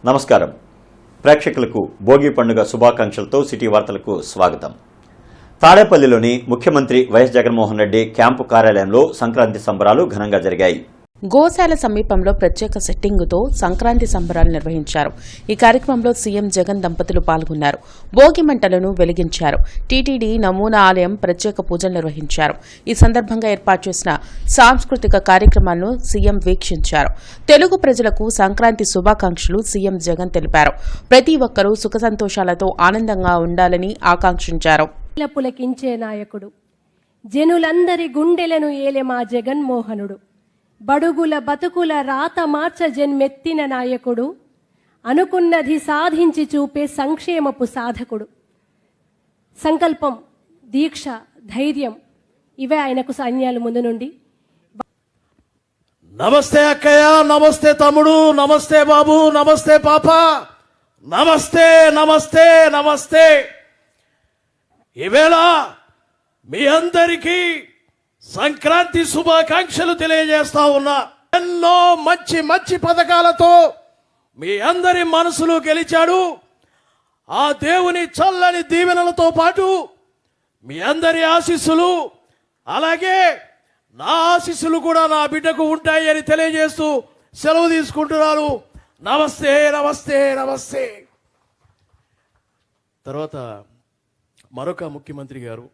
నమస్కారం ప్రేక్షకులకు భోగి పండుగ శుభాకాంక్షలతో సిటీ వార్తలకు స్వాగతం. తాడేపల్లిలోని ముఖ్యమంత్రి వైఎస్ జగన్మోహన్ రెడ్డి క్యాంపు కార్యాలయంలో సంక్రాంతి సంబరాలు ఘనంగా జరిగాయి. గోశాల సమీపంలో ప్రత్యేక సెట్టింగుతో సంక్రాంతి సంబరాలు నిర్వహించారు. ఈ కార్యక్రమంలో సీఎం జగన్ దంపతులు పాల్గొన్నారు. భోగి మంటలను వెలిగించారు. టీటీడీ నమూనా ఆలయం ప్రత్యేక పూజలు నిర్వహించారు. ఈ సందర్భంగా ఏర్పాటు చేసిన సాంస్కృతిక కార్యక్రమాలను సీఎం వీక్షించారు. తెలుగు ప్రజలకు సంక్రాంతి శుభాకాంక్షలు సీఎం జగన్ తెలిపారు. ప్రతి ఒక్కరూ సుఖ సంతోషాలతో ఆనందంగా ఉండాలని ఆకాంక్షించారు. పులకించే నాయకుడు, జనులందరి గుండెలను ఏలే మా జగన్మోహనుడు, బడుగుల బతుకుల రాత మార్చ జన్మెత్తిన నాయకుడు, అనుకున్నది సాధించి చూపే సంక్షేమపు సాధకుడు. సంకల్పం, దీక్ష, ధైర్యం ఇవే ఆయనకు సైన్యాలు ముందు నుండి. నమస్తే అక్కయ్య, నమస్తే తమ్ముడు, నమస్తే బాబు, నమస్తే పాప, నమస్తే నమస్తే నమస్తే. ఈవేళ మీ అందరికీ సంక్రాంతి శుభాకాంక్షలు తెలియజేస్తా ఉన్నా. ఎన్నో మంచి మంచి పథకాలతో మీ అందరి మనసులు గెలిచాడు. ఆ దేవుని చల్లని దీవెనలతో పాటు మీ అందరి ఆశీస్సులు, అలాగే నా ఆశీస్సులు కూడా నా బిడ్డకు ఉంటాయి అని తెలియజేస్తూ సెలవు తీసుకుంటున్నాను. నమస్తే నమస్తే నమస్తే. తర్వాత మరొక ముఖ్యమంత్రి గారు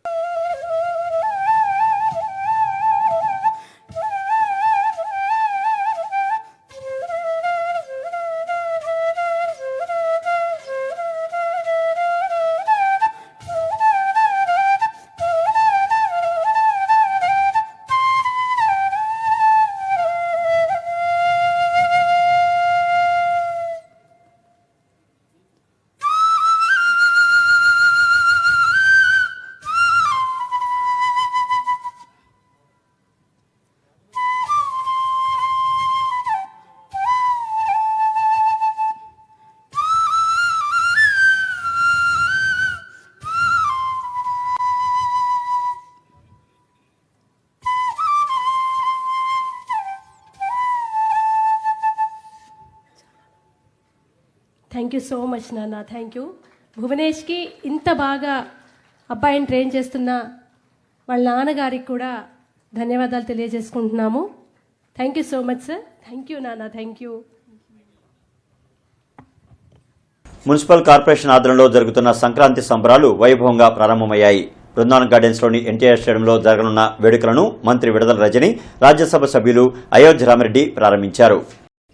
థ్యాంక్ యూ సో మచ్ నాన్న, థ్యాంక్ యూ. భువనేష్కి ఇంత బాగా అబ్బాయిని ట్రైన్ చేస్తున్న వాళ్ళ నాన్నగారికి కూడా ధన్యవాదాలు తెలియజేసుకుంటున్నాము. Thank you so much sir. Thank you నాన్న, థ్యాంక్ యూ. మున్సిపల్ కార్పొరేషన్ ఆధ్వర్యంలో జరుగుతున్న సంక్రాంతి సంబరాలు వైభవంగా ప్రారంభమయ్యాయి. బృందావన్ గార్డెన్స్లోని ఎన్టీఆర్ స్టేడియంలో జరగనున్న వేడుకలను మంత్రి విడుదల రజని, రాజ్యసభ సభ్యులు అయోధ్య రామిరెడ్డి ప్రారంభించారు.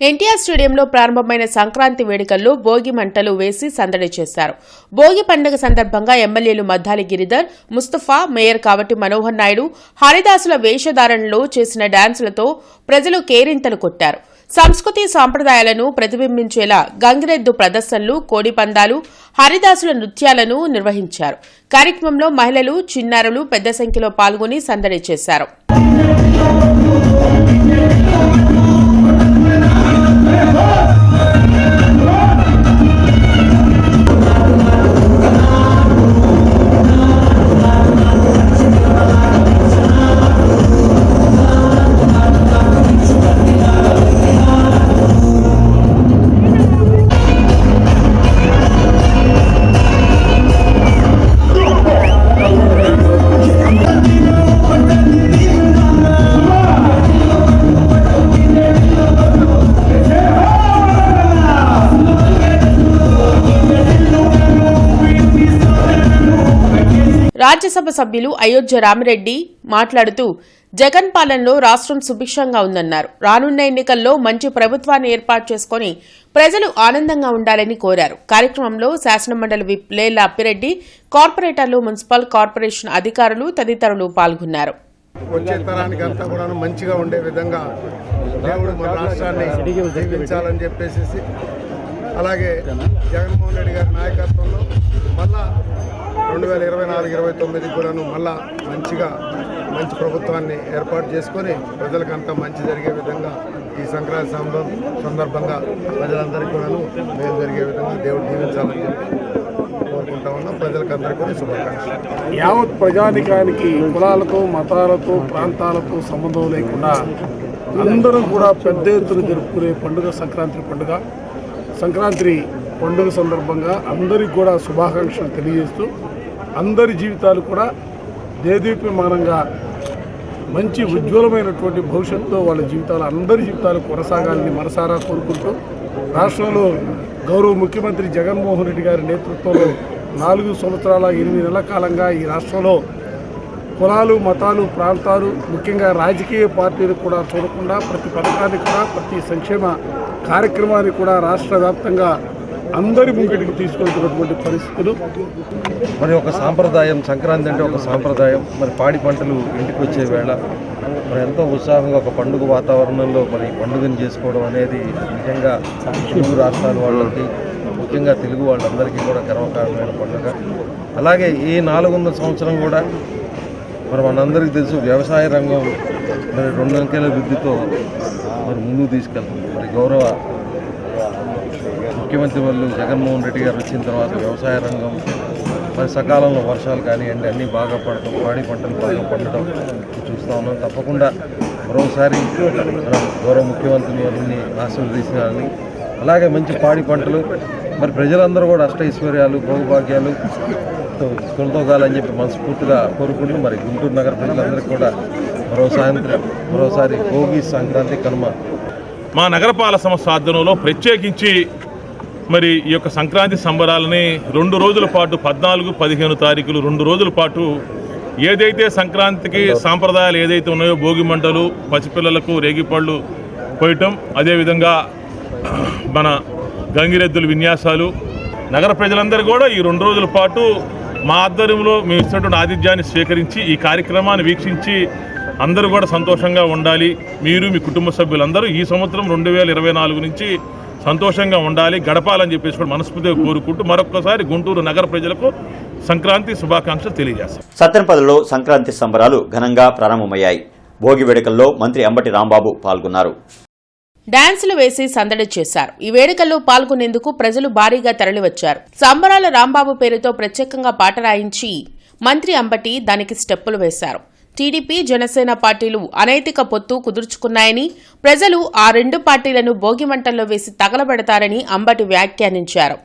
ఎన్టీఆర్ స్టేడియంలో ప్రారంభమైన సంక్రాంతి వేడుకల్లో భోగి మంటలు వేసి సందడి చేశారు. భోగి పండుగ సందర్భంగా ఎమ్మెల్యేలు మద్దాలి గిరిధర్, ముస్తఫా, మేయర్ కావటి మనోహర్ నాయుడు, హరిదాసుల వేషధారణలో చేసిన డాన్సులతో ప్రజలు కేరింతలు కొట్టారు. సంస్కృతి సాంప్రదాయాలను ప్రతిబింబించేలా గంగిరెద్దు ప్రదర్శనలు, కోడిపందాలు, హరిదాసుల నృత్యాలను నిర్వహించారు. కార్యక్రమంలో మహిళలు, చిన్నారులు పెద్ద సంఖ్యలో పాల్గొని సందడి చేశారు. రాజ్యసభ సభ్యులు అయోధ్య రామిరెడ్డి మాట్లాడుతూ జగన్ పాలనలో రాష్ట్రం సుభిక్షంగా ఉందన్నారు. రానున్న ఎన్నికల్లో మంచి ప్రభుత్వాన్ని ఏర్పాటు చేసుకుని ప్రజలు ఆనందంగా ఉండాలని కోరారు. కార్యక్రమంలో శాసనమండలి విప్ లేళ్ల అప్పిరెడ్డి, కార్పొరేటర్లు, మున్సిపల్ కార్పొరేషన్ అధికారులు తదితరులు పాల్గొన్నారు. వచ్చే తరానికి అంతా కూడా మంచిగా ఉండే విధంగా దేవుడు మన రాష్ట్రాన్ని దీవించాలని చెప్పేసి, అలాగే జగన్మోహన్ రెడ్డి గారి నాయకత్వంలో మళ్ళా 2024-29 కూడాను మళ్ళా మంచి ప్రభుత్వాన్ని ఏర్పాటు చేసుకొని ప్రజలకంతా మంచి జరిగే విధంగా ఈ సంక్రాంతి సందర్భంగా ప్రజలందరికీ కూడాను మేలు జరిగే విధంగా దేవుడు దీవించాలని చెప్పి కోరుకుంటా ఉన్నాం. ప్రజలకందరికీ కూడా శుభాకాంక్షలు. యావత్ ప్రజానికానికి కులాలతో, మతాలతో, ప్రాంతాలతో సంబంధం లేకుండా అందరూ కూడా పెద్ద ఎత్తున జరుపుకునే పండుగ సంక్రాంతి పండుగ. సంక్రాంతి పండుగ సందర్భంగా అందరికీ కూడా శుభాకాంక్షలు తెలియజేస్తూ అందరి జీవితాలు కూడా దేదీప్యమానంగా మంచి ఉజ్వలమైనటువంటి భవిష్యత్తులో వాళ్ళ జీవితాలు అందరి జీవితాలు కొనసాగాలని మనసారా కోరుకుంటూ రాష్ట్రంలో గౌరవ ముఖ్యమంత్రి జగన్మోహన్ రెడ్డి గారి నేతృత్వంలో 4 సంవత్సరాల 8 నెలల కాలంగా ఈ రాష్ట్రంలో కులాలు మతాలు ప్రాంతాలు ముఖ్యంగా రాజకీయ పార్టీలు కూడా చూడకుండా ప్రతి పథకాన్ని కూడా ప్రతి సంక్షేమ కార్యక్రమాన్ని కూడా రాష్ట్ర వ్యాప్తంగా అందరి ముంగిటికి తీసుకెళ్తున్నటువంటి పరిస్థితులు. మరి ఒక సాంప్రదాయం, సంక్రాంతి అంటే ఒక సాంప్రదాయం. మరి పాడి పంటలు ఇంటికి వచ్చే వేళ మరి ఎంతో ఉత్సాహంగా ఒక పండుగ వాతావరణంలో మరి పండుగను చేసుకోవడం అనేది నిజంగా తెలుగు రాష్ట్రాల వాళ్ళకి ముఖ్యంగా తెలుగు వాళ్ళందరికీ కూడా గర్వకారణమైన పండుగ. అలాగే ఈ 400 సంవత్సరం కూడా మరి మనందరికీ తెలుసు వ్యవసాయ రంగం మరి 2 అంకెల వృద్ధితో మరి ముందుకు తీసుకెళ్తుంది. మరి గౌరవ ముఖ్యమంత్రి వాళ్ళు జగన్మోహన్ రెడ్డి గారు వచ్చిన తర్వాత వ్యవసాయ రంగం మరి సకాలంలో వర్షాలు కానివ్వండి అన్నీ బాగా పడటం, పాడి పంటలు బాగా పండడం చూస్తూ ఉన్నాం. తప్పకుండా మరోసారి మన గౌరవ ముఖ్యమంత్రి వారిని ఆశీర్వదించాలని, అలాగే మంచి పాడి పంటలు మరి ప్రజలందరూ కూడా అష్టైశ్వర్యాలు భోగభాగ్యాలు కొనతోగాలని చెప్పి మనస్ఫూర్తిగా కోరుకుంటూ మరి గుంటూరు నగర ప్రజలందరికీ కూడా మరోసారి భోగి సంక్రాంతి కనుమ. మా నగరపాలక సంస్థ ఆధ్వర్యంలో ప్రత్యేకించి మరి ఈ యొక్క సంక్రాంతి సంబరాలని 2 రోజుల పాటు 14, 15 తారీఖులు 2 రోజుల పాటు ఏదైతే సంక్రాంతికి సాంప్రదాయాలు ఏదైతే ఉన్నాయో భోగి మంటలు, పసిపిల్లలకు రేగిపళ్ళు పోయటం, అదేవిధంగా మన గంగిరెద్దుల విన్యాసాలు, నగర ప్రజలందరూ కూడా ఈ 2 రోజుల పాటు మా ఆధ్వర్యంలో మేము ఇచ్చినటువంటి ఆతిథ్యాన్ని స్వీకరించి ఈ కార్యక్రమాన్ని వీక్షించి అందరూ కూడా సంతోషంగా ఉండాలి. మీరు మీ కుటుంబ సభ్యులందరూ ఈ సంవత్సరం 2024 నుంచి సంతోషంగా ఉండాలి, గడపాలని చెప్పేసి కూడా మనస్ఫూర్తిగా కోరుకుంటూ మరొకసారి గుంటూరు నగర ప్రజలకు సంక్రాంతి శుభాకాంక్షలు తెలియజేస్తాం. సత్తెనపల్లిలో సంక్రాంతి సంబరాలు ఘనంగా ప్రారంభమయ్యాయి. భోగి వేడుకల్లో మంత్రి అంబటి రాంబాబు పాల్గొన్నారు. డాన్సులు వేసి సందడి చేశారు. ఈ వేడుకల్లో పాల్గొనేందుకు ప్రజలు భారీగా తరలివచ్చారు. సంబరాల రాంబాబు పేరుతో ప్రత్యేకంగా పాట రాయించి మంత్రి అంబటి దానికి స్టెప్పులు వేశారు. టీడీపీ, జనసేన పార్టీలు అనైతిక పొత్తు కుదుర్చుకున్నాయని, ప్రజలు ఆ 2 పార్టీలను భోగి మంటల్లో వేసి తగలబెడతారని అంబటి వ్యాఖ్యానించారు.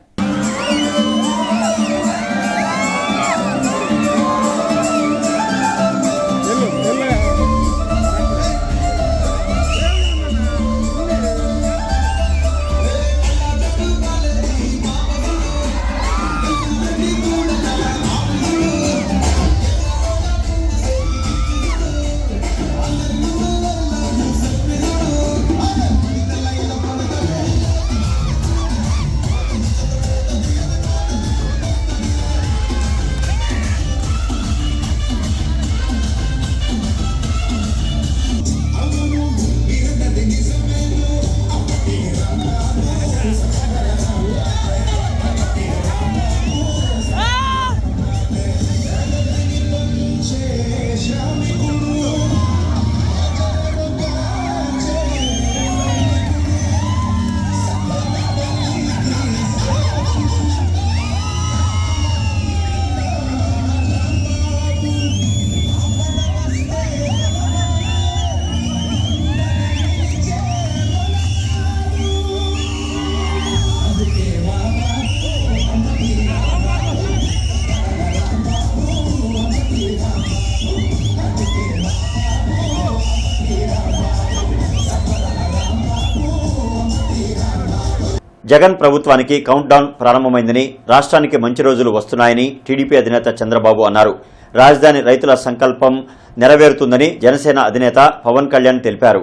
జగన్ ప్రభుత్వానికి కౌంట్ డౌన్ ప్రారంభమైందని, రాష్ట్రానికి మంచి రోజులు వస్తున్నాయని టీడీపీ అధినేత చంద్రబాబు అన్నారు. రాజధాని రైతుల సంకల్పం నెరవేరుతుందని జనసేన అధినేత పవన్ కళ్యాణ్ తెలిపారు.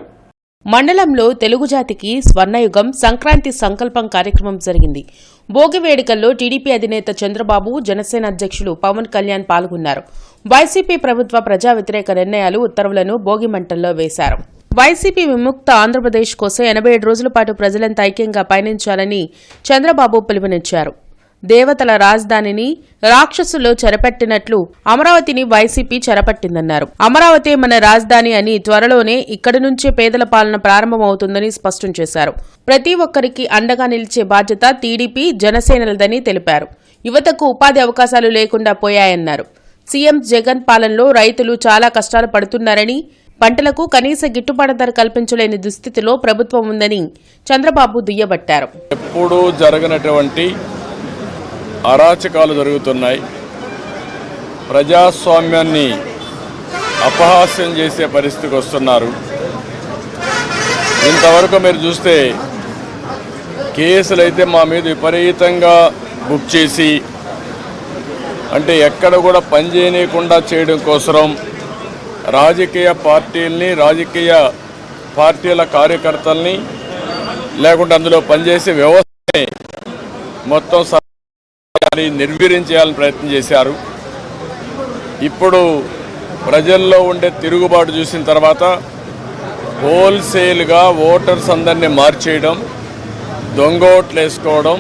మండలంలో తెలుగు జాతికి స్వర్ణయుగం సంక్రాంతి సంకల్పం కార్యక్రమం జరిగింది. భోగి వేడుకల్లో టీడీపీ అధినేత చంద్రబాబు, జనసేన అధ్యక్షులు పవన్ కళ్యాణ్ పాల్గొన్నారు. వైసీపీ ప్రభుత్వ ప్రజా వ్యతిరేక నిర్ణయాలు, ఉత్తర్వులను భోగి మంటల్లో వేశారు. వైసీపీ విముక్త ఆంధ్రప్రదేశ్ కోసం 87 రోజుల పాటు ప్రజలంతా ఐక్యంగా పయనించాలని చంద్రబాబు పిలుపునిచ్చారు. దేవతల రాజధానిని రాక్షసులో చెరపట్టినట్లు అమరావతిని వైసీపీ చెరపట్టిందన్నారు. అమరావతి మన రాజధాని అని, త్వరలోనే ఇక్కడి నుంచే పేదల పాలన ప్రారంభమవుతుందని స్పష్టం చేశారు. ప్రతి ఒక్కరికి అండగా నిలిచే బాధ్యత టీడీపీ, జనసేనలదని తెలిపారు. యువతకు ఉపాధి అవకాశాలు లేకుండా పోయాయన్నారు. సీఎం జగన్ పాలనలో రైతులు చాలా కష్టాలు పడుతున్నారని, పంటలకు కనీస గిట్టుబాటు ధర కల్పించలేని దుస్థితిలో ప్రభుత్వం ఉందని చంద్రబాబు దుయ్యబట్టారు. ఎప్పుడూ జరగనటువంటి అరాచకాలు జరుగుతున్నాయి. ప్రజాస్వామ్యాన్ని అపహాస్యం చేసే పరిస్థితికి వస్తున్నారు. ఇంతవరకు మీరు చూస్తే కేసులు అయితే మా మీద విపరీతంగా బుక్ చేసి, అంటే ఎక్కడ కూడా పనిచేయకుండా చేయడం కోసం రాజకీయ పార్టీల్ని, రాజకీయ పార్టీల కార్యకర్తల్ని, లేకుంటే అందులో పనిచేసే వ్యవస్థని మొత్తం నిర్వీర్యం చేయాలని ప్రయత్నం చేశారు. ఇప్పుడు ప్రజల్లో ఉండే తిరుగుబాటు చూసిన తర్వాత హోల్సేల్గా ఓటర్స్ అందరినీ మార్చేయడం, దొంగ ఓట్లు వేసుకోవడం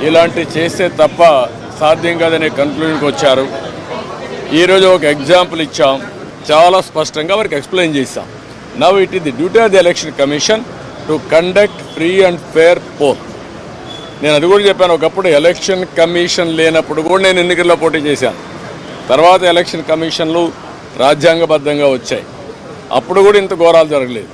ఇలాంటివి చేస్తే తప్ప సాధ్యం కాదనే కన్క్లూజన్కి వచ్చారు. ఈరోజు ఒక ఎగ్జాంపుల్ ఇచ్చాం, చాలా స్పష్టంగా వారికి ఎక్స్ప్లెయిన్ చేశాం. Now it is the duty of the election commission to conduct free and fair pole. నేను అది కూడా చెప్పాను. ఒకప్పుడు ఎలక్షన్ కమిషన్ లేనప్పుడు కూడా నేను ఎన్నికల్లో పోటీ చేశాను. తర్వాత ఎలక్షన్ కమిషన్లు రాజ్యాంగబద్ధంగా వచ్చాయి. అప్పుడు కూడా ఇంత ఘోరాలు జరగలేదు.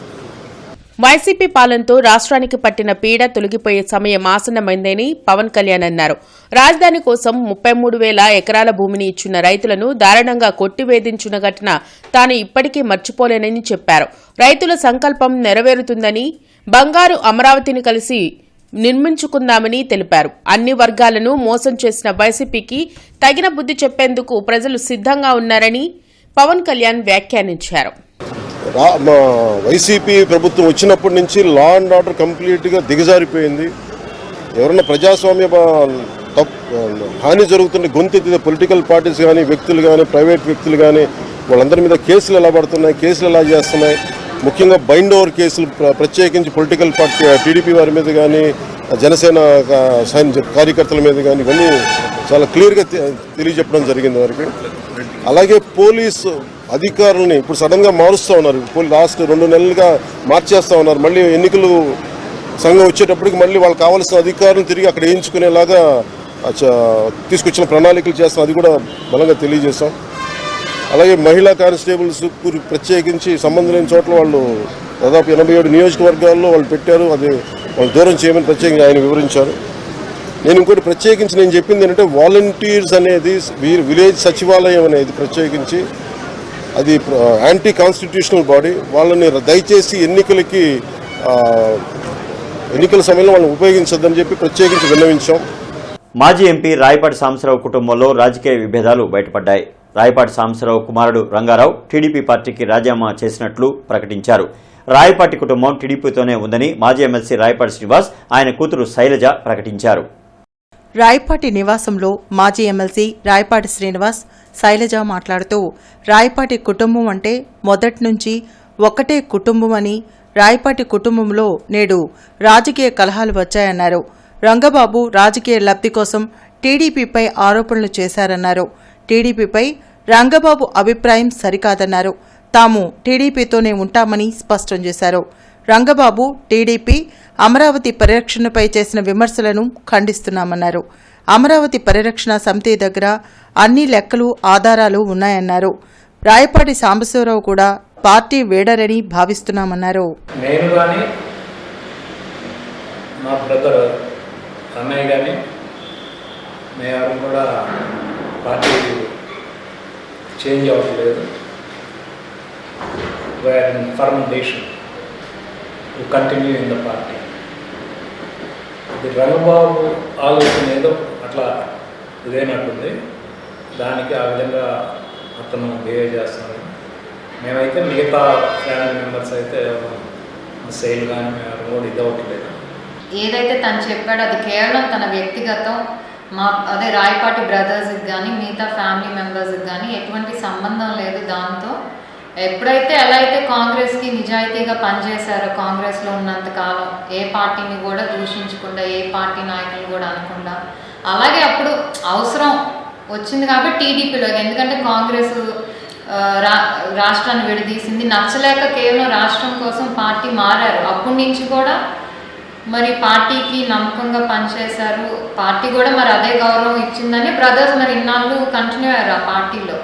వైసీపీ పాలనతో రాష్ట్రానికి పట్టిన పీడ తొలగిపోయే సమయం ఆసన్నమైందని పవన్ కళ్యాణ్ అన్నారు. రాజధాని కోసం 33,000 ఎకరాల భూమిని ఇచ్చిన రైతులను దారుణంగా కొట్టివేధించిన ఘటన తాను ఇప్పటికీ మర్చిపోలేనని చెప్పారు. రైతుల సంకల్పం నెరవేరుతుందని, బంగారు అమరావతిని కలిసి నిర్మించుకుందామని తెలిపారు. అన్ని వర్గాలను మోసం చేసిన వైసీపీకి తగిన బుద్ధి చెప్పేందుకు ప్రజలు సిద్ధంగా ఉన్నారని పవన్ కళ్యాణ్ వ్యాఖ్యానించారు. వైసీపీ ప్రభుత్వం వచ్చినప్పటి నుంచి లా అండ్ ఆర్డర్ కంప్లీట్గా దిగజారిపోయింది. ఎవరన్నా ప్రజాస్వామ్య హాని జరుగుతున్న గొంతెత్తితే పొలిటికల్ పార్టీస్ కానీ, వ్యక్తులు కానీ, ప్రైవేట్ వ్యక్తులు కానీ వాళ్ళందరి మీద కేసులు ఎలా పడుతున్నాయి, కేసులు ఎలా చేస్తున్నాయి. ముఖ్యంగా బైండ్ ఓవర్ కేసులు ప్రత్యేకించి పొలిటికల్ పార్టీ టీడీపీ వారి మీద కానీ, జనసేన కార్యకర్తల మీద కానీ ఇవన్నీ చాలా క్లియర్గా తెలియజెప్పడం జరిగింది వారికి. అలాగే పోలీసు అధికారులని ఇప్పుడు సడన్గా మారుస్తూ ఉన్నారు. లాస్ట్ 2 నెలలుగా మార్చేస్తూ ఉన్నారు. మళ్ళీ ఎన్నికలు సంఘం వచ్చేటప్పటికి మళ్ళీ వాళ్ళకి కావాల్సిన అధికారులను తిరిగి అక్కడ వేయించుకునేలాగా తీసుకొచ్చిన ప్రణాళికలు చేస్తాం. అది కూడా బలంగా తెలియజేస్తాం. అలాగే మహిళా కానిస్టేబుల్స్ ప్రత్యేకించి సంబంధం లేని చోట్ల వాళ్ళు దాదాపు 87 నియోజకవర్గాల్లో వాళ్ళు పెట్టారు. అది వాళ్ళు దూరం చేయమని ప్రత్యేకంగా ఆయన వివరించారు. నేను ఇంకోటి ప్రత్యేకించి నేను చెప్పింది ఏంటంటే వాలంటీర్స్ అనేది విలేజ్ సచివాలయం అనేది ప్రత్యేకించి అది యాంటీ కాన్స్టిట్యూషనల్ బాడీ. వాళ్ళని దయచేసి ఎన్నికల సమయంలో వాళ్ళని ఉపయోగించొద్దని చెప్పి ప్రత్యేకించి విన్నవించాం. మాజీ ఎంపీ రాయపాటి సాంబశివరావు కుటుంబంలో రాజకీయ విభేదాలు బయటపడ్డాయి. రాయపాటి సాంబశివరావు కుమారుడు రంగారావు టీడీపీ పార్టీకి రాజీనామా చేసినట్లు ప్రకటించారు. రాయపాటి కుటుంబం టీడీపీతోనే ఉందని మాజీ ఎమ్మెల్సీ రాయపాటి శ్రీనివాస్, ఆయన కూతురు శైలజ ప్రకటించారు. రాయపాటి నివాసంలో మాజీ ఎమ్మెల్సీ రాయపాటి శ్రీనివాస్, శైలజ మాట్లాడుతూ రాయపాటి కుటుంబం అంటే మొదటి నుంచి ఒకటే కుటుంబం అని, రాయపాటి కుటుంబంలో నేడు రాజకీయ కలహాలు వచ్చాయన్నారు. రంగబాబు రాజకీయ లబ్ధి కోసం టీడీపీపై ఆరోపణలు చేశారన్నారు. టీడీపీపై రంగబాబు అభిప్రాయం సరికాదన్నారు. తాము టీడీపీతోనే ఉంటామని స్పష్టం చేశారు. రంగబాబు టీడీపీ అమరావతి పరిరక్షణపై చేసిన విమర్శలను ఖండిస్తున్నామన్నారు. అమరావతి పరిరక్షణ సమితి దగ్గర అన్ని లెక్కలు, ఆధారాలు ఉన్నాయన్నారు. రాయపాటి సాంబశివరావు కూడా పార్టీ వేడరని భావిస్తున్నామన్నారు. నేను కానీ మా బ్రదర్ అన్నయ్య కానీ మేము కూడా పార్టీ చేంజ్ అవ్వట్లేదు. We're in firm decision to continue in the party. ఇది రంగబాబు ఆలోచన ఏదో అట్లా ఇదేనట్టుంది. దానికి ఆ విధంగా అతను బిహేవ్ చేస్తున్నాడు. మేమైతే మిగతా ఫ్యామిలీ మెంబర్స్ అయితే సేల్ కానీ మేము కూడా ఇదవట్లేదు. ఏదైతే తను చెప్పాడో అది కేవలం తన వ్యక్తిగతం. అదే రాయపాటి బ్రదర్స్కి కానీ మిగతా ఫ్యామిలీ మెంబర్స్కి కానీ ఎటువంటి సంబంధం లేదు దాంతో. ఎప్పుడైతే ఎలా అయితే కాంగ్రెస్కి నిజాయితీగా పనిచేశారో, కాంగ్రెస్లో ఉన్నంతకాలం ఏ పార్టీని కూడా దూషించకుండా, ఏ పార్టీ నాయకులు కూడా అనకుండా, అలాగే అప్పుడు అవసరం వచ్చింది కాబట్టి టీడీపీలో, ఎందుకంటే కాంగ్రెస్ రాష్ట్రాన్ని విడదీసింది, నచ్చలేక కేవలం రాష్ట్రం కోసం పార్టీ మారారు. అప్పటి నుంచి కూడా మరి పార్టీకి నమ్మకంగా పనిచేశారు. పార్టీ కూడా మరి అదే గౌరవం ఇచ్చిందని బ్రదర్స్ మరి ఇన్నాళ్ళు కంటిన్యూ అయ్యారు ఆ పార్టీలో.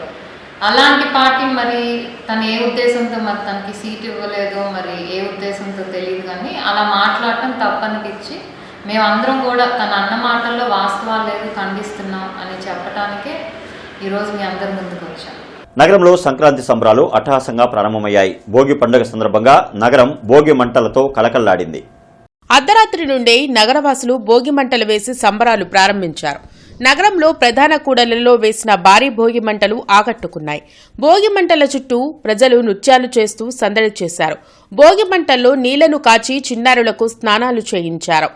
అలాంటి పార్టీ మరి తను ఏ ఉద్దేశంతో మరి తనకి సీట్ ఇవ్వలేదో, మరి ఏ ఉద్దేశంతో తెలియదు, కానీ అలా మాట్లాడటం తప్పనిపించి మేమందరం కూడా తన అన్న మాటల్లో వాస్తవాలు లేదు ఖండిస్తున్నాం అని చెప్పడానికే ఈరోజు మీ అందరి ముందుకు వచ్చాం. నగరంలో సంక్రాంతి సంబరాలు అట్టహాసంగా ప్రారంభమయ్యాయి. భోగి పండుగ సందర్భంగా నగరం భోగి మంటలతో కలకల్లాడింది. అర్ధరాత్రి నుండే నగరవాసులు భోగి మంటలు వేసి సంబరాలు ప్రారంభించారు. నగరంలో ప్రధాన కూడళ్లలో వేసిన భారీ భోగి మంటలు ఆకట్టుకున్నాయి. భోగి మంటల చుట్టూ ప్రజలు నృత్యాలు చేస్తూ సందడి చేశారు. భోగి మంటల్లో నీళ్లను కాచి చిన్నారులకు స్నానాలు చేయించారు.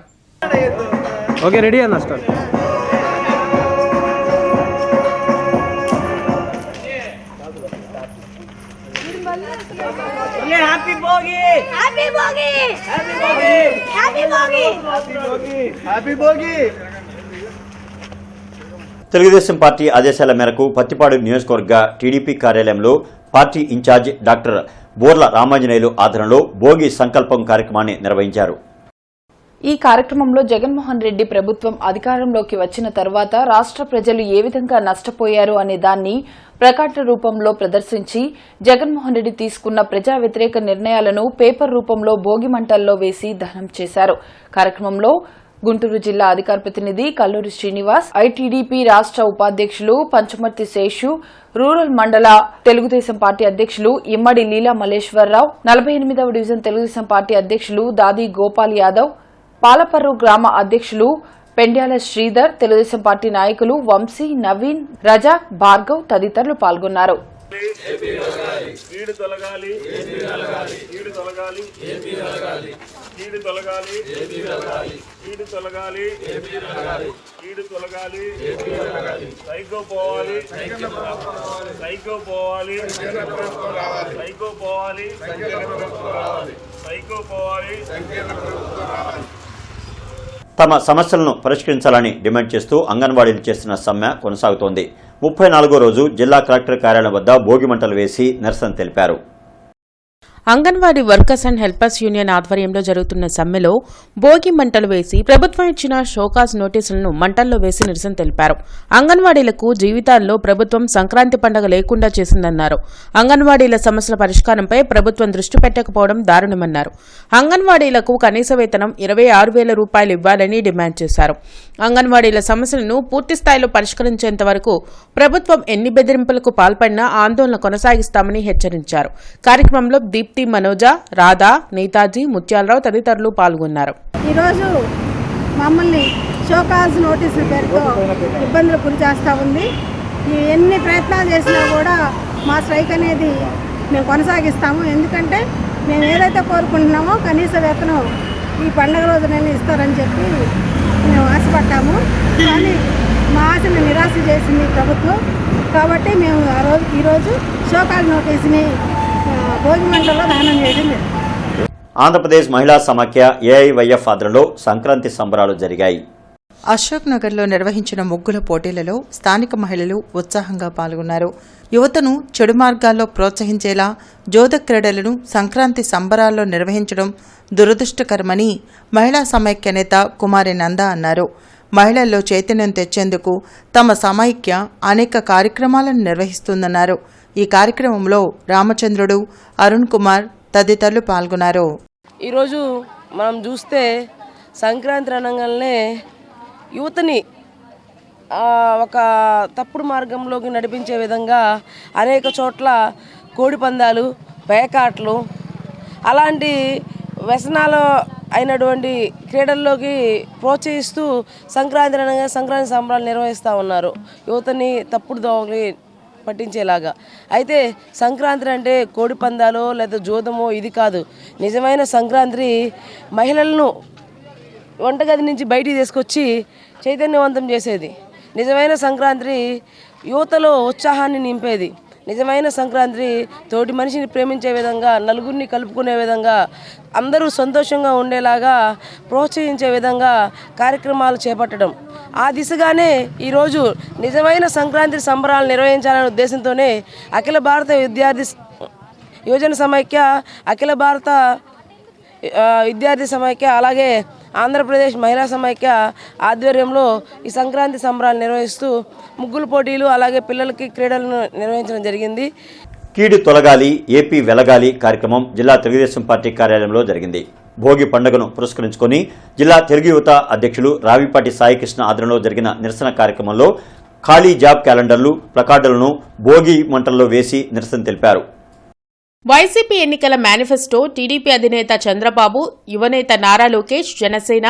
తెలుగుదేశం పార్టీ ఆదేశాల మేరకు పత్తిపాడు నియోజకవర్గ టీడీపీ కార్యాలయంలో పార్టీ ఇన్ఛార్జ్ డాక్టర్ బోర్ల రామాంజనేయులు ఆధ్వర్యంలో భోగి సంకల్పం కార్యక్రమాన్ని నిర్వహించారు. ఈ కార్యక్రమంలో జగన్మోహన్ రెడ్డి ప్రభుత్వం అధికారంలోకి వచ్చిన తర్వాత రాష్ట్ర ప్రజలు ఏ విధంగా నష్టపోయారు అనే దాన్ని ప్రకటన రూపంలో ప్రదర్శించి జగన్మోహన్ రెడ్డి తీసుకున్న ప్రజా వ్యతిరేక నిర్ణయాలను పేపర్ రూపంలో భోగి మంటల్లో వేసి దహనం చేశారు. కార్యక్రమంలో గుంటూరు జిల్లా అధికార ప్రతినిధి కల్లూరి శ్రీనివాస్, ఐటీడీపీ రాష్ట్ర ఉపాధ్యక్షులు పంచమర్తి శేషు, రూరల్ మండల తెలుగుదేశం పార్టీ అధ్యక్షులు ఇమ్మడి లీలా మల్లేశ్వరరావు, 48వ డివిజన్ తెలుగుదేశం పార్టీ అధ్యక్షులు దాది గోపాల్ యాదవ్, పాలపర్రు గ్రామ అధ్యక్షులు పెండ్యాల శ్రీధర్, తెలుగుదేశం పార్టీ నాయకులు వంశీ, నవీన్, రజాక్, భార్గవ్ తదితరులు పాల్గొన్నారు. తమ సమస్యలను పరిష్కరించాలని డిమాండ్ చేస్తూ అంగన్వాడీలు చేస్తున్న సమ్మె కొనసాగుతోంది. 34వ రోజు జిల్లా కలెక్టర్ కార్యాలయం వద్ద భోగి మంటలు వేసి నిరసన తెలిపారు. Anganwadi workers and helpers union ఆధ్వర్యంలో జరుగుతున్న సమ్మెలో భోగి మంటలు వేసి ప్రభుత్వం ఇచ్చిన షోకాజ్ నోటీసులను మంటల్లో వేసి నిరసన తెలిపారు. అంగన్వాడీలకు జీవితాల్లో ప్రభుత్వం సంక్రాంతి పండుగ లేకుండా చేసిందన్నారు. అంగన్వాడీల సమస్యల పరిష్కారంపై ప్రభుత్వం దృష్టి పెట్టకపోవడం దారుణమన్నారు. అంగన్వాడీలకు కనీస వేతనం 26,000 రూపాయలు ఇవ్వాలని డిమాండ్ చేశారు. అంగన్వాడీల సమస్యలను పూర్తి స్థాయిలో పరిష్కరించేంత వరకు ప్రభుత్వం ఎన్ని బెదిరింపులకు పాల్పడినా ఆందోళన కొనసాగిస్తామని హెచ్చరించారు. కార్యక్రమంలో దీప్తి, మనోజ, రాధా, నేతాజీ, ముత్యాలరావు తదితరులు పాల్గొన్నారు. ఈరోజు మమ్మల్ని షోకాజ్ నోటీసుల పేరుతో ఇబ్బందులు గురి చేస్తూ ఉంది. ఎన్ని ప్రయత్నాలు చేసినా కూడా మా స్ట్రైక్ అనేది మేము కొనసాగిస్తాము. ఎందుకంటే మేము ఏదైతే కోరుకుంటున్నామో కనీస వేతనం ఈ పండుగ రోజునైనా ఇస్తారని చెప్పి మేము ఆశపడ్డాము. కానీ మా ఆశను నిరాశ చేసింది ప్రభుత్వం. కాబట్టి మేము ఈరోజు షోకాజ్ నోటీసుని భోగి మంటల్లో దహనం చేయడం జరిగింది. ఆంధ్రప్రదేశ్ మహిళా సమాఖ్య ఏఐవైఎఫ్ ఆధ్వర్యంలో సంక్రాంతి సంబరాలు జరిగాయి. అశోక్ నగర్లో నిర్వహించిన ముగ్గుల పోటీలలో స్థానిక మహిళలు ఉత్సాహంగా పాల్గొన్నారు. యువతను చెడు మార్గాల్లో ప్రోత్సహించేలా జోద క్రీడలను సంక్రాంతి సంబరాల్లో నిర్వహించడం దురదృష్టకరమని మహిళా సమైక్య నేత కుమారి నంద అన్నారు. మహిళల్లో చైతన్యం తెచ్చేందుకు తమ సమైక్య అనేక కార్యక్రమాలను నిర్వహిస్తుందన్నారు. ఈ కార్యక్రమంలో రామచంద్రుడు, అరుణ్ కుమార్ తదితరులు పాల్గొన్నారు. ఈరోజు మనం చూస్తే సంక్రాంతి అనగానే యువతని ఒక తప్పుడు మార్గంలోకి నడిపించే విధంగా అనేక చోట్ల కోడి పందాలు, పేకాట్లు అలాంటి వ్యసనాలు అయినటువంటి క్రీడల్లోకి ప్రోత్సహిస్తూ సంక్రాంతి అనగా సంక్రాంతి సంబరాలు నిర్వహిస్తూ ఉన్నారు యువతని తప్పుడు దోవకి పట్టించేలాగా. అయితే సంక్రాంతి అంటే కోడి పందాలో లేదా జోదమో ఇది కాదు. నిజమైన సంక్రాంతి మహిళలను వంటగది నుంచి బయటికి తీసుకొచ్చి చైతన్యవంతం చేసేది. నిజమైన సంక్రాంతి యువతలో ఉత్సాహాన్ని నింపేది. నిజమైన సంక్రాంతి తోటి మనిషిని ప్రేమించే విధంగా, నలుగురిని కలుపుకునే విధంగా, అందరూ సంతోషంగా ఉండేలాగా ప్రోత్సహించే విధంగా కార్యక్రమాలు చేపట్టడం. ఆ దిశగానే ఈరోజు నిజమైన సంక్రాంతి సంబరాలు నిర్వహించాలనే ఉద్దేశంతోనే అఖిల భారత యువజన సమైక్య, అఖిల భారత విద్యార్థి సమైక్య, అలాగే ఆంధ్రప్రదేశ్ మహిళా సమైక్య ఆధ్వర్యంలో ఈ సంక్రాంతి సంబరాలు నిర్వహిస్తూ ముగ్గుల పోటీలు అలాగే పిల్లలకి క్రీడలను నిర్వహించడం జరిగింది. కీడు తొలగాలి, ఏపీ వెలగాలి కార్యక్రమం జిల్లా తెలుగుదేశం పార్టీ కార్యాలయంలో జరిగింది. భోగి పండుగను పురస్కరించుకొని జిల్లా తెలుగు యువత అధ్యక్షులు రావిపాటి సాయికృష్ణ ఆధ్వర్యంలో జరిగిన నిరసన కార్యక్రమంలో ఖాళీ జాబ్ క్యాలెండర్లు, ప్లకార్డులను భోగి మంటల్లో వేసి నిరసన తెలిపారు. వైసీపీ ఎన్నికల మేనిఫెస్టో, టీడీపీ అధినేత చంద్రబాబు, యువనేత నారా లోకేష్, జనసేన,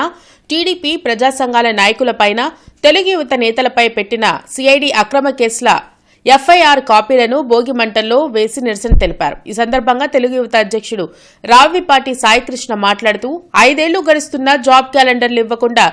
టీడీపీ, ప్రజా సంఘాల నాయకులపైన, తెలుగు యువత నేతలపై పెట్టిన సిఐడి అక్రమ కేసుల ఎఫ్ఐఆర్ కాపీలను భోగి మంటల్లో వేసి నిరసన తెలిపారు. ఈ సందర్భంగా తెలుగు యువత అధ్యక్షుడు రావిపాటి సాయికృష్ణ మాట్లాడుతూ 5 ఏళ్లు గడుస్తున్నా జాబ్ క్యాలెండర్లు ఇవ్వకుండా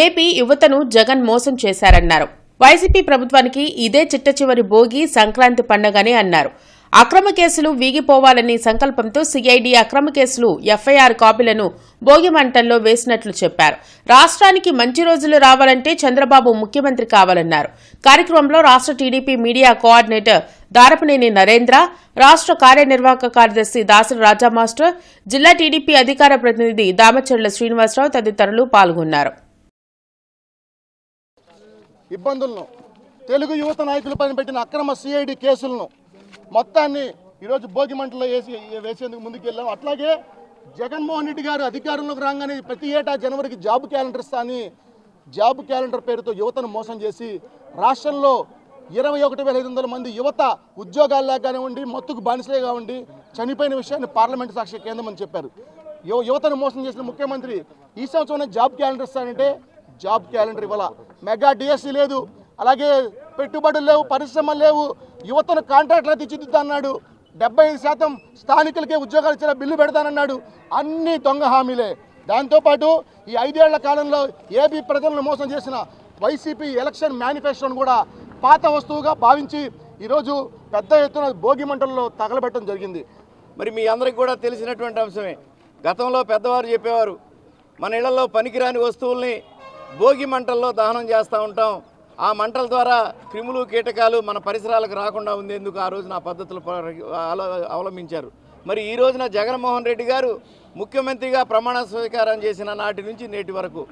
ఏపీ యువతను జగన్ మోసం చేశారన్నారు. వైసీపీ ప్రభుత్వానికి ఇదే చిట్టచివరి భోగి సంక్రాంతి పండగని అన్నారు. అక్రమ కేసులు వీగిపోవాలని సంకల్పంతో సిఐడి అక్రమ కేసులు ఎఫ్ఐఆర్ కాపీలను భోగి మంటల్లో వేసినట్లు చెప్పారు. రాష్ట్రానికి మంచి రోజులు రావాలంటే చంద్రబాబు ముఖ్యమంత్రి కావాలన్నారు. కార్యక్రమంలో రాష్ట్ర TDP media coordinator Darapaneni Narendra, రాష్ట్ర కార్యనిర్వాహక కార్యదర్శి దాసరి రాజా మాస్టర్, జిల్లా టీడీపీ అధికార ప్రతినిధి దామచర్ల శ్రీనివాసరావు తదితరులు పాల్గొన్నారు. ఇబ్బందులను, తెలుగు యువత నాయకులపైన పెట్టిన అక్రమ సిఐడి కేసులను మొత్తాన్ని ఈరోజు భోగి మంటలో వేసేందుకు ముందుకెళ్ళాం. అట్లాగే జగన్మోహన్ రెడ్డి గారు అధికారంలోకి రాగానే ప్రతి ఏటా జనవరికి జాబ్ క్యాలెండర్ ఇస్తాని జాబ్ క్యాలెండర్ పేరుతో యువతను మోసం చేసి రాష్ట్రంలో 21,500 మంది యువత ఉద్యోగాల్లాగా కానివ్వండి, మత్తుకు బానిసలేగా ఉండి చనిపోయిన విషయాన్ని పార్లమెంటు సాక్షి కేంద్రం అని చెప్పారు. యువతను మోసం చేసిన ముఖ్యమంత్రి ఈ సంవత్సరం జాబ్ క్యాలెండర్ ఇస్తానంటే జాబ్ క్యాలెండర్ ఇవ్వాల. మెగా డిఎస్సీ లేదు, అలాగే పెట్టుబడులు లేవు, పరిశ్రమలు లేవు, యువతను కాంట్రాక్టులు తీర్చిదిద్దాన్నాడు, 75% స్థానికులకే ఉద్యోగాలు ఇచ్చేలా బిల్లు పెడతానన్నాడు. అన్ని దొంగ హామీలే. దాంతోపాటు ఈ 5 ఏళ్ల కాలంలో ఏపీ ప్రజలను మోసం చేసిన వైసీపీ ఎలక్షన్ మేనిఫెస్టోను కూడా పాత వస్తువుగా భావించి ఈరోజు పెద్ద ఎత్తున భోగి మంటల్లో తగలబెట్టడం జరిగింది. మరి మీ అందరికీ కూడా తెలిసినటువంటి అంశమే. గతంలో పెద్దవారు చెప్పేవారు, మన ఇళ్లలో పనికిరాని వస్తువుల్ని భోగి మంటల్లో దహనం చేస్తూ ఉంటాం. ఆ మంటల ద్వారా క్రిములు, కీటకాలు మన పరిసరాలకు రాకుండా ఉండేందుకు ఆ రోజున ఆ పద్ధతులు అవలంబించారు. మరి ఈ రోజున జగన్మోహన్ రెడ్డి గారు ముఖ్యమంత్రిగా ప్రమాణ స్వీకారం చేసిన నాటి నుంచి నేటి వరకు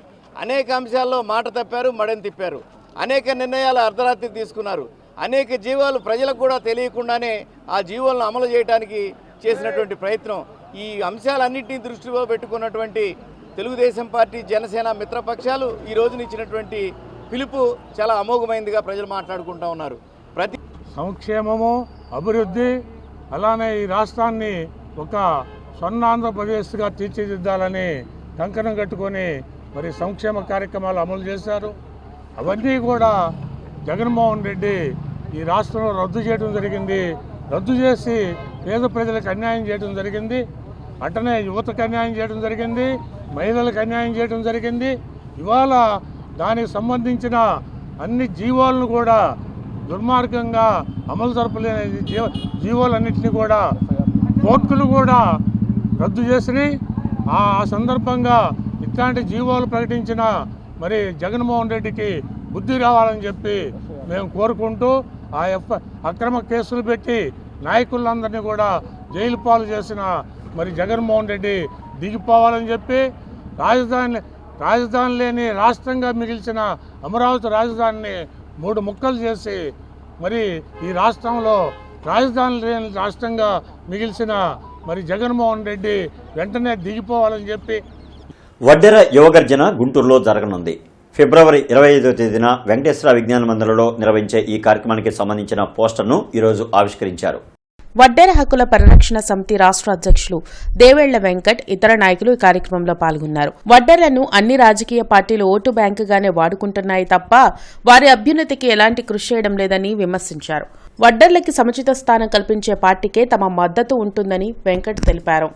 అనేక అంశాల్లో మాట తప్పారు, మడని తిప్పారు. అనేక నిర్ణయాలు అర్ధరాత్రి తీసుకున్నారు. అనేక జీవాలు ప్రజలకు కూడా తెలియకుండానే ఆ జీవాలను అమలు చేయడానికి చేసినటువంటి ప్రయత్నం. ఈ అంశాలన్నింటినీ దృష్టిలో పెట్టుకున్నటువంటి తెలుగుదేశం పార్టీ, జనసేన మిత్రపక్షాలు ఈ రోజున ఇచ్చినటువంటి పిలుపు చాలా అమోఘమైందిగా ప్రజలు మాట్లాడుకుంటూ ఉన్నారు. ప్రతి సంక్షేమము, అభివృద్ధి, అలానే ఈ రాష్ట్రాన్ని ఒక స్వర్ణాంధ్రప్రదేశ్గా తీర్చిదిద్దాలని కంకణం కట్టుకొని మరి సంక్షేమ కార్యక్రమాలు అమలు చేశారు. అవన్నీ కూడా జగన్మోహన్ రెడ్డి ఈ రాష్ట్రంలో రద్దు చేయడం జరిగింది. రద్దు చేసి పేద ప్రజలకు అన్యాయం చేయడం జరిగింది. అట్టనే యువతకు అన్యాయం చేయడం జరిగింది, మహిళలకు అన్యాయం చేయడం జరిగింది. ఇవాళ దానికి సంబంధించిన అన్ని జీవోలను కూడా దుర్మార్గంగా అమలు జరపలేని జీవోలన్నింటినీ కూడా కోర్టులు కూడా రద్దు చేసినాయి. ఆ సందర్భంగా ఇట్లాంటి జీవోలు ప్రకటించిన మరి జగన్మోహన్ రెడ్డికి బుద్ధి రావాలని చెప్పి మేము కోరుకుంటూ ఆ అక్రమ కేసులు పెట్టి నాయకులందరినీ కూడా జైలు పాలు చేసిన మరి జగన్మోహన్ రెడ్డి దిగిపోవాలని చెప్పి రాజధాని లేని రాష్ట్రంగా మిగిల్చిన అమరావతి రాజధానిని 3 ముక్కలు చేసి మరి ఈ రాష్ట్రంలో రాజధాని లేని రాష్ట్రంగా మిగిల్చిన మరి జగన్మోహన్ రెడ్డి వెంటనే దిగిపోవాలని చెప్పి. వడ్డెర యువగర్జన గుంటూరులో జరగనుంది. ఫిబ్రవరి 25వ తేదీన వెంకటేశ్వర విజ్ఞాన మందిరంలో నిర్వహించే ఈ కార్యక్రమానికి సంబంధించిన పోస్టర్ను ఈరోజు ఆవిష్కరించారు. వడ్డెర హక్కుల పరిరక్షణ సమితి రాష్ట్ర అధ్యక్షులు దేవేళ్ల వెంకట్, ఇతర నాయకులు ఈ కార్యక్రమంలో పాల్గొన్నారు. వడ్డెర్లను అన్ని రాజకీయ పార్టీలు ఓటు బ్యాంకుగానే వాడుకుంటున్నాయి తప్ప వారి అభ్యున్నతికి ఎలాంటి కృషి చేయడం లేదని విమర్శించారు. వడ్డెర్లకి సముచిత స్థానం కల్పించే పార్టీకే తమ మద్దతు ఉంటుందని వెంకట్ తెలిపారు.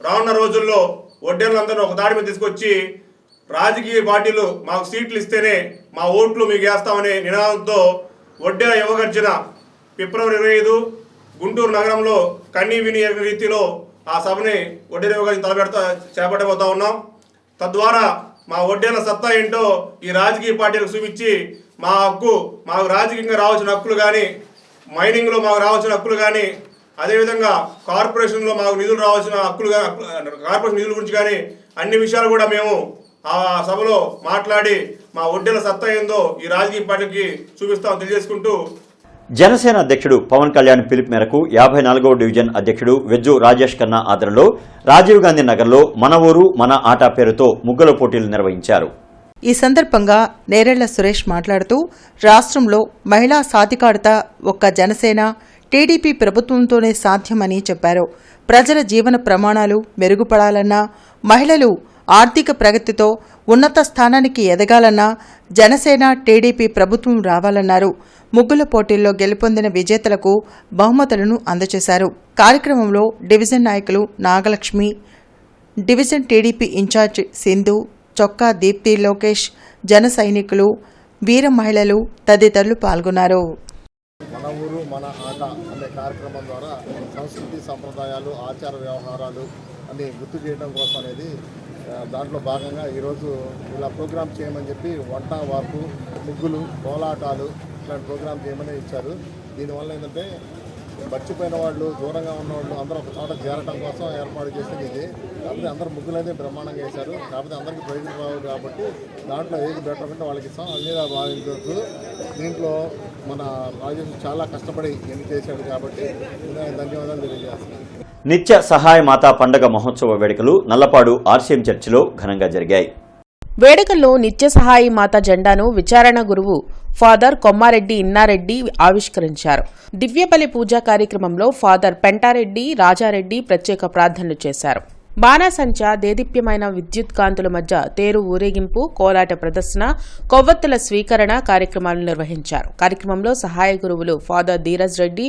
రానున్న రోజుల్లో వడ్డెర్లందరూ ఒక దాడి మీద తీసుకొచ్చి రాజకీయ పార్టీలు మాకు సీట్లు ఇస్తేనే మా ఓట్లు మీకు వేస్తామనే నినాదంతో వడ్డెర యువగర్జన ఫిబ్రవరి 25 గుంటూరు నగరంలో కన్నీ విని రీతిలో ఆ సభని వడ్డెర యువగర్జన చేపట్టబోతా ఉన్నాం. తద్వారా మా వడ్డెర్ల సత్తా ఏంటో ఈ రాజకీయ పార్టీలకు చూపించి మా హక్కు, మాకు రాజకీయంగా రావాల్సిన హక్కులు కానీ, మైనింగ్లో మాకు రావాల్సిన హక్కులు కానీ, అదేవిధంగా కార్పొరేషన్లో మాకు నిధులు రావాల్సిన హక్కులు, కార్పొరేషన్ నిధుల గురించి కానీ అన్ని విషయాలు కూడా మేము ఆ సభలో మాట్లాడి మా వడ్డెల సత్తా ఏందో ఈ రాజకీయ పార్టీకి చూపిస్తామని తెలియజేసుకుంటూ, జనసేన అధ్యక్షుడు పవన్ కళ్యాణ్ పిలుపు మేరకు 54వ డివిజన్ అధ్యక్షుడు వెజ్జు రాజేష్ ఖన్నా ఆధ్వర్యంలో రాజీవ్ గాంధీ నగర్లో మన ఊరు మన ఆట పేరుతో ముగ్గుల పోటీలు నిర్వహించారు. ఈ సందర్భంగా నేరెళ్ల సురేష్ మాట్లాడుతూ రాష్ట్రంలో మహిళా సాధికారత ఒక్క జనసేన టీడీపీ ప్రభుత్వంతోనే సాధ్యమని చెప్పారు. ప్రజల జీవన ప్రమాణాలు మెరుగుపడాలన్నా, మహిళలు ఆర్థిక ప్రగతితో ఉన్నత స్థానానికి ఎదగాలన్నా జనసేన టీడీపీ ప్రభుత్వం రావాలన్నారు. ముగ్గుల పోటీల్లో గెలుపొందిన విజేతలకు బహుమతులను అందజేశారు. కార్యక్రమంలో డివిజన్ నాయకులు Nagalakshmi, division TDP in-charge Sindhu, Chokka Deepthi Lokesh, జన సైనికులు, వీర మహిళలు తదితరులు పాల్గొన్నారు. మన ఊరు మన ఆట అనే కార్యక్రమం ద్వారా సంస్కృతి సంప్రదాయాలు ఆచార వ్యవహారాలు అన్ని గుర్తు చేయడం కోసం అనేది దాంట్లో భాగంగా ఈరోజు ఇలా ప్రోగ్రామ్ చేయమని చెప్పి వంట వార్పు ముగ్గులు కోలాటాలు ఇట్లాంటి ప్రోగ్రామ్ చేయమని ఇచ్చారు. దీనివల్ల ఏంటంటే మర్చిపోయిన వాళ్ళు దూరంగా ఉన్న వాళ్ళు అందరూ ఒక చోట చేరడం కోసం ఏర్పాటు చేసింది ఇది. కాకపోతే అందరూ ముగ్గులు అయితే బ్రహ్మాండంగా వేశారు. కాకపోతే అందరికీ ప్రైజులు రావు కాబట్టి దాంట్లో ఏది బెటర్ ఉంటే వాళ్ళకి ఇస్తాం. అన్నీ భావించవచ్చు. దీంట్లో మన రాజేష్ చాలా కష్టపడి ఎన్ని చేశాడు కాబట్టి ధన్యవాదాలు తెలియజేస్తున్నాను. నిత్య సహాయ మాతా పండగ మహోత్సవ వేడుకలు నల్లపాడు ఆర్సీఎం చర్చిలో ఘనంగా జరిగాయి. వేడుకల్లో నిత్య సహాయి మాత జెండాను విచారణ గురువు ఫాదర్ కొమ్మారెడ్డి ఇన్నారెడ్డి ఆవిష్కరించారు. దివ్యబలి పూజా కార్యక్రమంలో ఫాదర్ పెంటారెడ్డి రాజారెడ్డి ప్రత్యేక ప్రార్థనలు చేశారు. బాణాసంచా, దేదీప్యమైన విద్యుత్ కాంతుల మధ్య తేరు ఊరేగింపు, కోలాట ప్రదర్శన, కొవ్వొత్తుల స్వీకరణ కార్యక్రమాలు నిర్వహించారు. కార్యక్రమంలో సహాయ గురువులు ఫాదర్ ధీరజ్ రెడ్డి,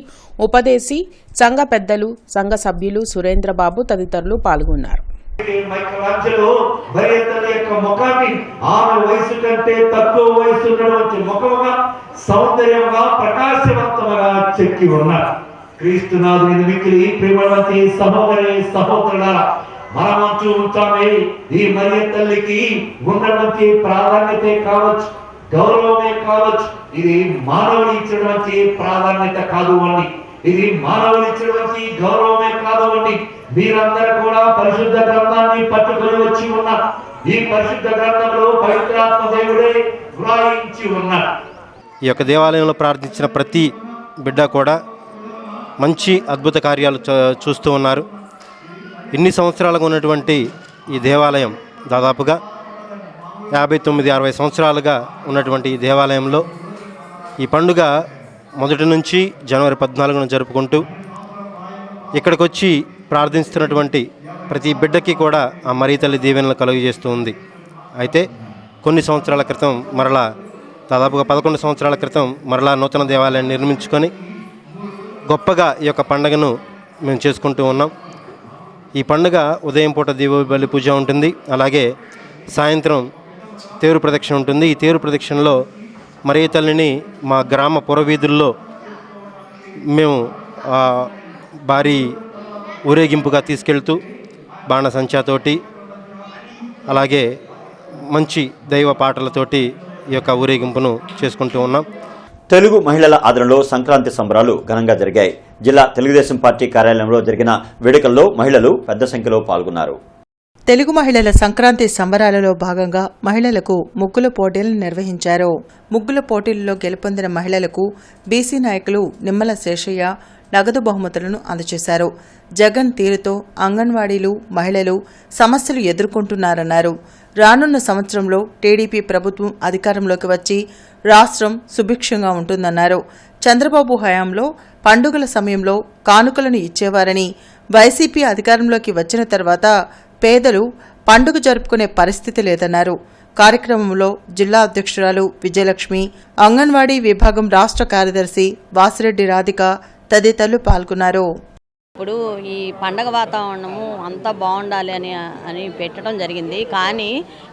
ఉపదేశి, సంఘ పెద్దలు, సంఘ సభ్యులు సురేంద్రబాబు తదితరులు పాల్గొన్నారు. మైకలాంజలో భార్యతల యొక్క ముఖాన్ని ఆమె వయసు కంటే తక్కువ వయసు ఉన్నటువంటి ముఖముగా సౌందర్యంగా ప్రకాశవంతముగా చెక్కి ఉన్నారు. క్రీస్తునాథుని మిక్కిలి ప్రేమవంతి సహోదరి సహోదరులారా, మనమంటూ ఉంటామే ఈ మరియ తల్లికి ఉన్నటువంటి ప్రాధాన్యత కావచ్చు, గౌరవమే కావచ్చు. ఇది మానవులు ఇచ్చినటువంటి ప్రాధాన్యత కాదు అండి. ఇది మానవులు ఇచ్చినటువంటి గౌరవమే కాదు అండి. మీరందరూ కూడా పరిశుద్ధ గ్రంథాన్ని పట్టుకొని వచ్చి ఉన్నారు. ఈ పరిశుద్ధ గ్రంథంలో పవిత్రాత్మ దేవుడే వ్రాయించి ఉన్నారు. ఈ యొక్క దేవాలయంలో ప్రార్థించిన ప్రతి బిడ్డ కూడా మంచి అద్భుత కార్యాలు చూస్తూ ఉన్నారు. ఇన్ని సంవత్సరాలుగా ఉన్నటువంటి ఈ దేవాలయం దాదాపుగా 59-60 సంవత్సరాలుగా ఉన్నటువంటి ఈ దేవాలయంలో ఈ పండుగ మొదటి నుంచి జనవరి 14న జరుపుకుంటూ ఇక్కడికి వచ్చి ప్రార్థిస్తున్నటువంటి ప్రతి బిడ్డకి కూడా ఆ మరియ తల్లి దీవెనలు కలుగజేస్తూ ఉంది. అయితే కొన్ని సంవత్సరాల క్రితం మరలా దాదాపుగా 11 సంవత్సరాల క్రితం మరలా నూతన దేవాలయాన్ని నిర్మించుకొని గొప్పగా ఈ యొక్క పండుగను మేము చేసుకుంటూ ఉన్నాం. ఈ పండుగ ఉదయం పూట దీపబలి పూజ ఉంటుంది, అలాగే సాయంత్రం తేరు ప్రదక్షిణ ఉంటుంది. ఈ తేరు ప్రదక్షిణలో మరియ తల్లిని మా గ్రామ పురవీధుల్లో మేము భారీ ఊరేగింపుగా తీసుకెళ్తూ బాణసంచాతోటి అలాగే మంచి దైవ పాటలతోటి ఈ యొక్క ఊరేగింపును చేసుకుంటూ ఉన్నాం. తెలుగు మహిళల ఆధ్వర్యంలో సంక్రాంతి సంబరాలు ఘనంగా జరిగాయి. జిల్లా తెలుగుదేశం పార్టీ కార్యాలయంలో జరిగిన వేడుకల్లో మహిళలు పెద్ద సంఖ్యలో పాల్గొన్నారు. తెలుగు మహిళల సంక్రాంతి సంబరాలలో భాగంగా మహిళలకు ముగ్గుల పోటీలను నిర్వహించారు. ముగ్గుల పోటీలలో గెలుపొందిన మహిళలకు బీసీ నాయకులు నిమ్మల శేషయ్య నగదు బహుమతులను అందజేశారు. జగన్ తీరుతో అంగన్వాడీలు మహిళలు సమస్యలు ఎదుర్కొంటున్నారన్నారు. రానున్న సంవత్సరంలో టీడీపీ ప్రభుత్వం అధికారంలోకి వచ్చి రాష్ట్రం సుభిక్షంగా ఉంటుందన్నారు. చంద్రబాబు హయాంలో పండుగల సమయంలో కానుకలను ఇచ్చేవారని, వైసీపీ అధికారంలోకి వచ్చిన తర్వాత పేదలు పండుగ జరుపుకునే పరిస్థితి లేదన్నారు. కార్యక్రమంలో జిల్లా అధ్యక్షురాలు విజయలక్ష్మి, అంగన్వాడీ విభాగం రాష్ట్ర కార్యదర్శి వాసిరెడ్డి రాధిక తదితరులు పాల్గొన్నారు. ఇప్పుడు ఈ పండగ వాతావరణము అంతా బాగుండాలి అని పెట్టడం జరిగింది. కానీ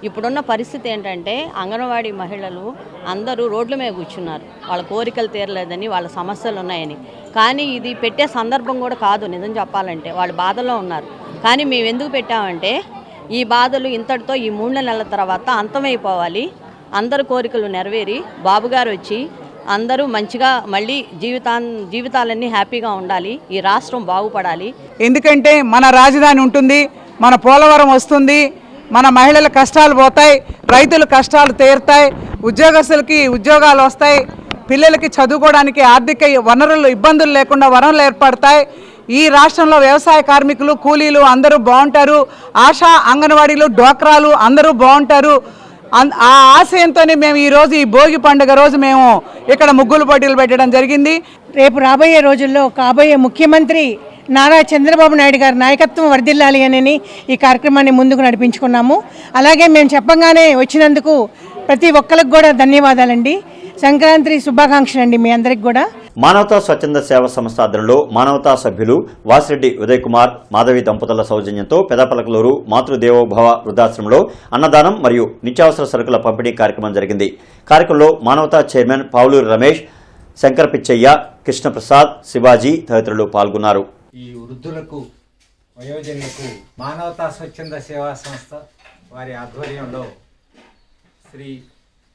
ఇప్పుడున్న పరిస్థితి ఏంటంటే అంగన్వాడీ మహిళలు అందరూ రోడ్ల మీద కూర్చున్నారు. వాళ్ళ కోరికలు తీరలేదని, వాళ్ళ సమస్యలు ఉన్నాయని. కానీ ఇది పెట్టే సందర్భం కూడా కాదు. నిజం చెప్పాలంటే వాళ్ళు బాధలో ఉన్నారు. కానీ మేము ఎందుకు పెట్టామంటే ఈ బాధలు ఇంతటితో ఈ 3 నెలల తర్వాత అంతమైపోవాలి, అందరు కోరికలు నెరవేరి బాబుగారు వచ్చి అందరూ మంచిగా మళ్ళీ జీవితాలన్నీ హ్యాపీగా ఉండాలి, ఈ రాష్ట్రం బాగుపడాలి. ఎందుకంటే మన రాజధాని ఉంటుంది, మన పోలవరం వస్తుంది, మన మహిళల కష్టాలు పోతాయి, రైతుల కష్టాలు తీరుతాయి, ఉద్యోగస్తులకి ఉద్యోగాలు వస్తాయి, పిల్లలకి చదువుకోవడానికి ఆర్థిక వనరులు ఇబ్బందులు లేకుండా వనరులు ఏర్పడతాయి. ఈ రాష్ట్రంలో వ్యవసాయ కార్మికులు కూలీలు అందరూ బాగుంటారు. ఆశా అంగన్వాడీలు డ్వాక్రాలు అందరూ బాగుంటారు. ఆ ఆశయంతోనే మేము ఈరోజు ఈ భోగి పండుగ రోజు మేము ఇక్కడ ముగ్గులు పోటీలు పెట్టడం జరిగింది. రేపు రాబోయే రోజుల్లో కాబోయే ముఖ్యమంత్రి నారా చంద్రబాబు నాయుడు గారి నాయకత్వం వర్ధిల్లాలి అని ఈ కార్యక్రమాన్ని ముందుకు నడిపించుకున్నాము. అలాగే మేము చెప్పంగానే వచ్చినందుకు ప్రతి ఒక్కరికి కూడా ధన్యవాదాలండి. సంక్రాంతి శుభాకాంక్షలు అండి మీ అందరికి కూడా. మానవతా స్వచ్ఛంద సేవా సంస్థ ఆధ్వర్యంలో మానవతా సభ్యులు వాసిరెడ్డి ఉదయ్ కుమార్ మాధవి దంపతుల సౌజన్యంతో పెదపలకలూరు మాతృదేవోభవ వృద్ధాశ్రమంలో అన్నదానం మరియు నిత్యావసర సరుకుల పంపిణీ కార్యక్రమం జరిగింది. కార్యక్రమంలో మానవతా చైర్మన్ పావులూరు రమేష్, శంకర్ పిచ్చయ్య, కృష్ణప్రసాద్, శివాజీ తదితరులు పాల్గొన్నారు. ఈ వృద్ధులకు వయోజనులకు మానవతా స్వచ్ఛంద సేవా సంస్థ వారి ఆధ్వర్యంలో శ్రీ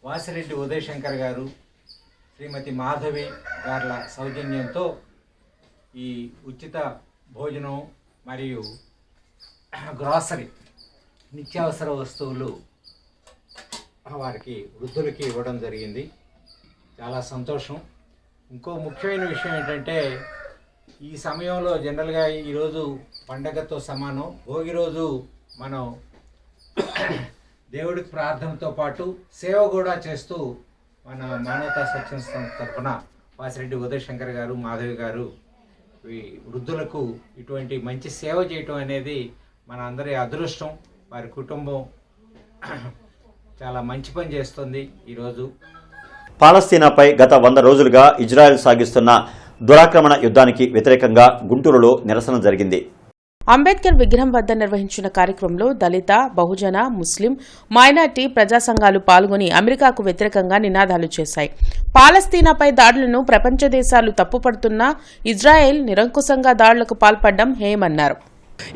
వాసిరెడ్డి ఉదయ్ శంకర్ గారు, శ్రీమతి మాధవి గార్ల సౌజన్యంతో ఈ ఉచిత భోజనం మరియు గ్రాసరీ నిత్యావసర వస్తువులు వారికి వృద్ధులకి ఇవ్వడం జరిగింది. చాలా సంతోషం. ఇంకో ముఖ్యమైన విషయం ఏంటంటే ఈ సమయంలో జనరల్గా ఈరోజు పండగతో సమానం. భోగి రోజు మనం దేవుడికి ప్రార్థనతో పాటు సేవ కూడా చేస్తూ మన మానవతా స్వచ్ఛంద సంస్థ తరఫున వాసిరెడ్డి ఉదయ్ శంకర్ గారు, మాధవి గారు ఈ వృద్ధులకు ఇటువంటి మంచి సేవ చేయటం అనేది మన అందరి అదృష్టం. వారి కుటుంబం చాలా మంచి పని చేస్తుంది. ఈరోజు పాలస్తీనాపై గత 100 రోజులుగా ఇజ్రాయెల్ సాగిస్తున్న దురాక్రమణ యుద్ధానికి వ్యతిరేకంగా గుంటూరులో నిరసన జరిగింది. అంబేద్కర్ విగ్రహం వద్ద నిర్వహించిన కార్యక్రమంలో దళిత, బహుజన, ముస్లిం, మైనార్టీ ప్రజా సంఘాలు పాల్గొని అమెరికాకు వ్యతిరేకంగా నినాదాలు చేశాయి. పాలస్తీనాపై దాడులను ప్రపంచ దేశాలు తప్పుపడుతున్నా ఇజ్రాయెల్ నిరంకుశంగా దాడులకు పాల్పడడం హేయమన్నారు.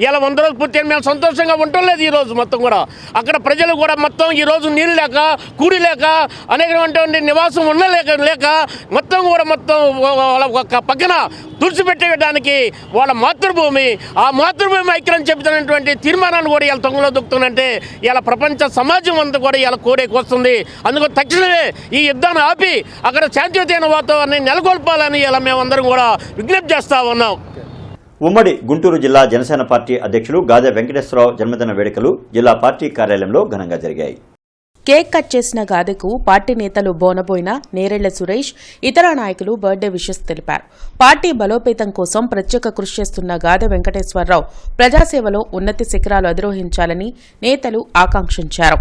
ఇలా 100 రోజులు పూర్తి మేము సంతోషంగా ఉండటం లేదు. ఈరోజు మొత్తం కూడా అక్కడ ప్రజలు కూడా మొత్తం ఈరోజు నీళ్ళు లేక, కూడి లేక, అనేకటువంటి నివాసం లేక మొత్తం కూడా ఒక పక్కన తుడిచిపెట్టేయడానికి వాళ్ళ మాతృభూమి, ఆ మాతృభూమి ఐక్యం చెబుతున్నటువంటి తీర్మానాన్ని కూడా ఇలా తొంగలో దొక్కుతుందంటే ఇలా ప్రపంచ సమాజం అంతా కూడా ఇలా కోరేకి వస్తుంది. అందుకు తక్షణమే ఈ యుద్ధాన్ని ఆపి అక్కడ శాంతియుతమైన వాతావరణాన్ని నెలకొల్పాలని ఇలా మేమందరం కూడా విజ్ఞప్తి చేస్తూ ఉన్నాం. ఉమ్మడి గుంటూరు జిల్లా జనసేన పార్టీ అధ్యక్షులు గాదె వెంకటేశ్వరరావు జన్మదిన వేడుకలు జిల్లా పార్టీ కార్యాలయంలో ఘనంగా జరిగాయి. కేక్ కట్ చేసిన గాదెకు పార్టీ నేతలు బోనబోయిన, నేరెళ్ల సురేష్, ఇతర నాయకులు బర్త్డే విషెస్ తెలిపారు. పార్టీ బలోపేతం కోసం ప్రత్యేక కృషి చేస్తున్న గాదె వెంకటేశ్వరరావు ప్రజాసేవలో ఉన్నతి శిఖరాలు అధిరోహించాలని నేతలు ఆకాంక్షించారు.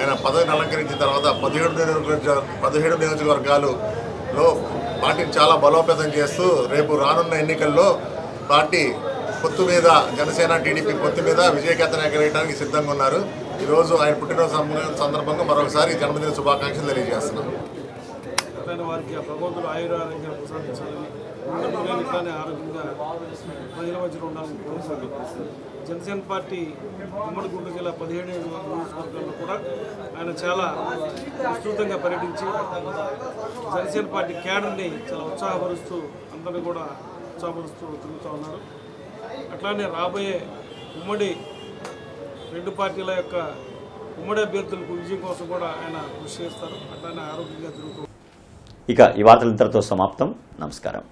ఆయన పదవిని అలంకరించిన తర్వాత 17 నియోజకవర్గాలలో పార్టీని చాలా బలోపేతం చేస్తూ రేపు రానున్న ఎన్నికల్లో పార్టీ పొత్తు మీద, జనసేన టీడీపీ పొత్తు మీద విజయకేతన ఎగరేయడానికి సిద్ధంగా ఉన్నారు. ఈరోజు ఆయన పుట్టినరోజు సందర్భంగా మరొకసారి జన్మదిన శుభాకాంక్షలు తెలియజేస్తున్నాం. వారికి ఆ భగవంతుడు ఆయురారోగ్యాలు ప్రసాదించాలని, ఇట్లానే ఆరోగ్యంగా ప్రజల మధ్యలో ఉండాలని కోరుకుంటూ జనసేన పార్టీ ఉమ్మడి గుంటూరు జిల్లా 17 నియోజకవర్గాల్లో కూడా ఆయన చాలా విస్తృతంగా పర్యటించి జనసేన పార్టీ క్యాడర్ని చాలా ఉత్సాహపరుస్తూ అందరినీ కూడా ఉత్సాహపరుస్తూ తిరుగుతూ ఉన్నారు. అట్లానే రాబోయే ఉమ్మడి 2 పార్టీల యొక్క ఉమ్మడి అభ్యర్థులకు విజయం కోసం కూడా ఆయన కృషి చేస్తారు. అట్లానే ఆరోగ్యంగా తిరుగుతూ. ఇక ఈ వార్తలు ఇంతటితో సమాప్తం. నమస్కారం.